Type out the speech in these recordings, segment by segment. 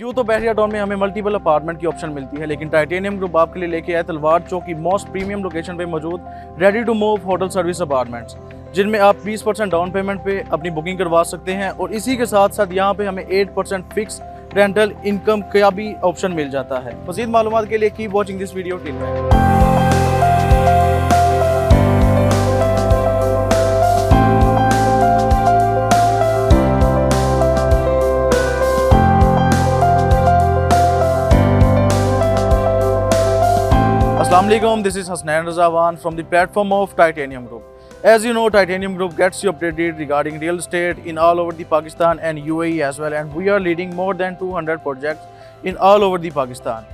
यूँ तो बहरिया टाउन में हमें मल्टीपल अपार्टमेंट की ऑप्शन मिलती है, लेकिन टाइटेनियम ग्रुप आपके लिए लेके आया तलवार चौक की मोस्ट प्रीमियम लोकेशन पे मौजूद ready to move hotel service apartments, जिनमें आप 20% डाउन पेमेंट पे अपनी बुकिंग करवा सकते हैं और इसी के साथ साथ यहाँ पे हमें 8% फिक्स रेंटल इनकम का भी ऑप्शन मिल जाता है। मज़ीद मालूमात के लिए keep watching this video till and. Assalamualaikum, this is Hasnain Razawan from the platform of Titanium Group. As you know, Titanium Group gets you updated regarding real estate in all over the Pakistan and UAE as well, and we are leading more than 200 projects in all over the Pakistan.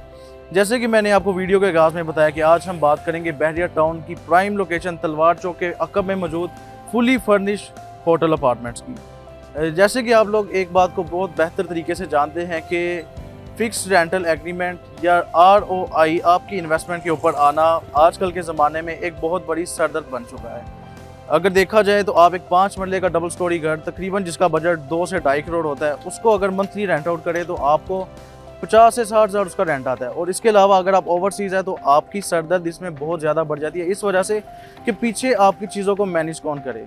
जैसे कि मैंने आपको video के आगाज़ में बताया कि आज हम बात करेंगे बहरिया टाउन की प्राइम लोकेशन तलवार चौक के अकब में मौजूद फुली फर्निश होटल अपार्टमेंट्स की। जैसे कि आप लोग एक बात को बहुत बेहतर तरीके से जानते हैं कि फिक्स रेंटल एग्रीमेंट या ROI आपकी इन्वेस्टमेंट के ऊपर आना आजकल के ज़माने में एक बहुत बड़ी सरदर्द बन चुका है। अगर देखा जाए तो आप एक 5 मरले का डबल स्टोरी घर तकरीबन जिसका बजट 2 से 2.5 करोड़ होता है, उसको अगर मंथली रेंट आउट करे तो आपको 50 से 60 हज़ार उसका रेंट आता है। और इसके अलावा अगर आप ओवरसीज़ है तो आपकी सरदर्द इसमें बहुत ज़्यादा बढ़ जाती है, इस वजह से कि पीछे आपकी चीज़ों को मैनेज कौन करे।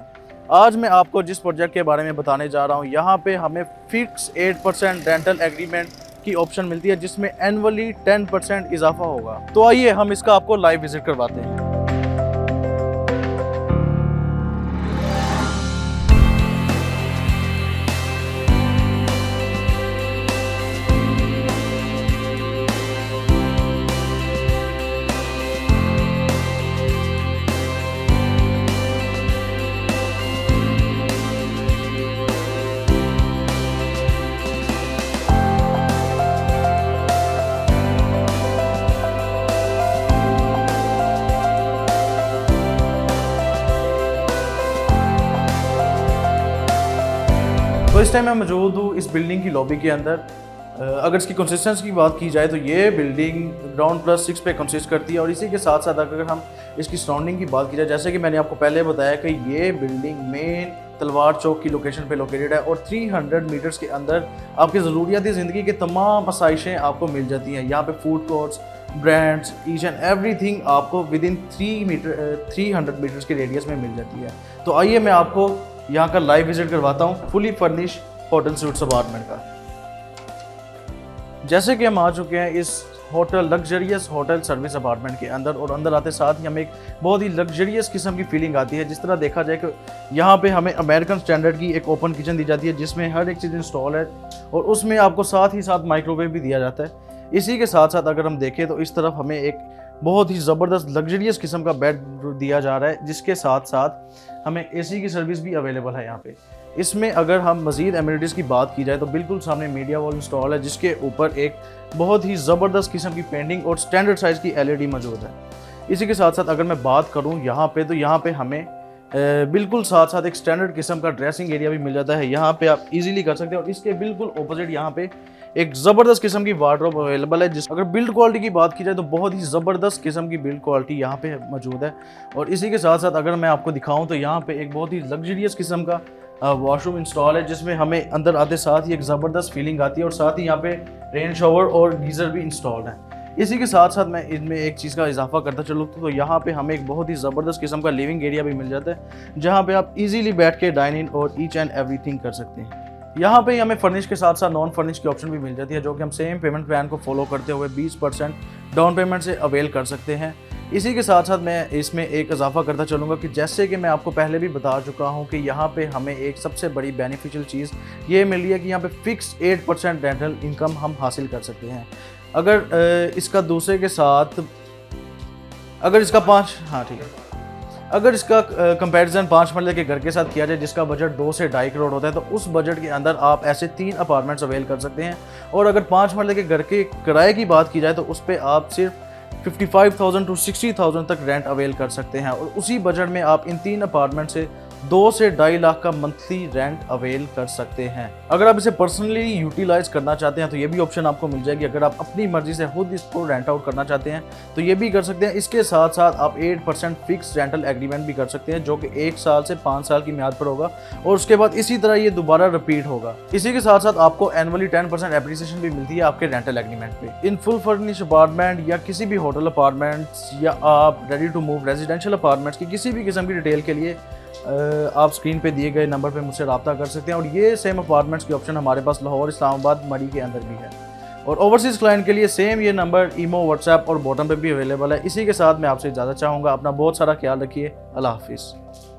आज मैं आपको जिस प्रोजेक्ट के बारे में बताने जा रहा हूँ, यहाँ पे हमें फिक्स 8% रेंटल एग्रीमेंट की ऑप्शन मिलती है, जिसमें एनुअली 10% इजाफा होगा। तो आइए हम इसका आपको लाइव विजिट करवाते हैं। तो इस टाइम मैं मौजूद हूँ इस बिल्डिंग की लॉबी के अंदर। अगर इसकी कंसिस्टेंसी की बात की जाए तो ये बिल्डिंग ग्राउंड +6 पे कंसिस्ट करती है और इसी के साथ साथ अगर हम इसकी सराउंडिंग की बात की जाए, जैसे कि मैंने आपको पहले बताया कि ये बिल्डिंग मेन तलवार चौक की लोकेशन पे लोकेटेड है और 300 मीटर्स के अंदर आपकी ज़रूरियाती ज़िंदगी के तमाम आसाइशें आपको मिल जाती हैं। यहाँ पे food courts, brands, each and everything आपको विदिन 300 मीटर्स के रेडियस में मिल जाती है। तो आइए मैं आपको यहाँ का लाइव विजिट करवाता हूँ fully furnish hotel sweets apartment का। जैसे कि हम आ चुके हैं इस hotel luxurious hotel service apartment के अंदर और अंदर आते साथ ही हमें एक बहुत ही लग्जरियस किस्म की फीलिंग आती है। जिस तरह देखा जाए कि यहाँ पे हमें अमेरिकन स्टैंडर्ड की एक ओपन किचन दी जाती है, जिसमें हर एक चीज़ इंस्टॉल है और उसमें आपको साथ ही साथ माइक्रोवेव भी दिया जाता है। इसी के साथ साथ अगर हम देखें तो इस तरफ हमें एक बहुत ही ज़बरदस्त लग्जरियस किस्म का बेड दिया जा रहा है, जिसके साथ साथ हमें AC की सर्विस भी अवेलेबल है यहाँ पे। इसमें अगर हम मज़ीद एमिनिटीज़ की बात की जाए तो बिल्कुल सामने मीडिया वॉल इंस्टॉल है, जिसके ऊपर एक बहुत ही ज़बरदस्त किस्म की पेंटिंग और स्टैंडर्ड साइज़ की LED मौजूद है। इसी के साथ साथ अगर मैं बात करूँ यहाँ पे तो यहाँ पे हमें बिल्कुल साथ साथ एक स्टैंडर्ड किस्म का ड्रेसिंग एरिया भी मिल जाता है। यहाँ पे आप इजीली कर सकते हैं और इसके बिल्कुल ऑपोजिट यहाँ पे एक ज़बरदस्त किस्म की वार्डरोब अवेलेबल है। जिस अगर बिल्ड क्वालिटी की बात की जाए तो बहुत ही ज़बरदस्त किस्म की बिल्ड क्वालिटी यहाँ पे मौजूद है। और इसी के साथ साथ अगर मैं आपको दिखाऊँ तो यहाँ पे एक बहुत ही लग्जरियस किस्म का वॉशरूम इंस्टॉल है, जिसमें हमें अंदर आते साथ ही एक ज़बरदस्त फीलिंग आती है और साथ ही यहाँ पे रेन शावर और गीज़र भी इंस्टॉल्ड है। इसी के साथ साथ मैं इनमें एक चीज़ का इजाफा करता चलूँ तो यहाँ पे हमें एक बहुत ही ज़बरदस्त किस्म का लिविंग एरिया भी मिल जाता है, जहाँ पे आप इजीली बैठ के डाइन इन और ईच एंड एवरीथिंग कर सकते हैं। यहाँ पे हमें फर्निश के साथ साथ नॉन फर्निश की ऑप्शन भी मिल जाती है, जो कि हम सेम पेमेंट प्लान को फॉलो करते हुए 20% डाउन पेमेंट से अवेल कर सकते हैं। इसी के साथ साथ मैं इसमें एक इजाफा करता चलूँगा कि जैसे कि मैं आपको पहले भी बता चुका हूँ कि यहाँ पे हमें एक सबसे बड़ी बेनिफिशियल चीज़ ये मिल रही है कि यहाँ पे फिक्स 8% रेंटल इनकम हम हासिल कर सकते हैं। अगर इसका दूसरे के साथ अगर इसका अगर इसका कंपैरिजन 5 मरले के घर के साथ किया जाए, जिसका बजट 2 से 2.5 करोड़ होता है, तो उस बजट के अंदर आप ऐसे 3 अपार्टमेंट्स अवेल कर सकते हैं। और अगर 5 मरले के घर के किराए की बात की जाए तो उस पर आप सिर्फ 55,000 to 60,000 तक रेंट अवेल कर सकते हैं और उसी बजट में आप इन 3 अपार्टमेंट से 2 से 2.5 लाख का मंथली रेंट अवेल कर सकते हैं। अगर आप इसे पर्सनली यूटिलाइज करना चाहते हैं तो ये भी ऑप्शन आपको मिल जाएगी। अगर आप अपनी मर्जी से खुद इसको रेंट आउट करना चाहते हैं तो ये भी कर सकते हैं। इसके साथ साथ आप 8% फिक्स रेंटल एग्रीमेंट भी कर सकते हैं, जो कि 1 साल से 5 साल की म्याद पर होगा और उसके बाद इसी तरह ये दोबारा रिपीट होगा। इसी के साथ साथ आपको एनुअली 10% एप्रिसिएशन भी मिलती है आपके रेंटल एग्रीमेंट पे। इन फुल फर्निश्ड अपार्टमेंट या किसी भी होटल अपार्टमेंट्स या आप ready to move residential apartments की किसी भी किस्म की डिटेल के लिए आप स्क्रीन पे दिए गए नंबर पे मुझसे रब्ता कर सकते हैं। और ये सेम अपार्टमेंट्स की ऑप्शन हमारे पास लाहौर, इस्लामाबाद, मरी के अंदर भी है। और ओवरसीज़ क्लाइंट के लिए सेम ये नंबर ईमो, व्हाट्सएप और बॉटम पे भी अवेलेबल है। इसी के साथ मैं आपसे इजाज़त चाहूँगा। अपना बहुत सारा ख्याल रखिए। अल्लाह हाफिज़।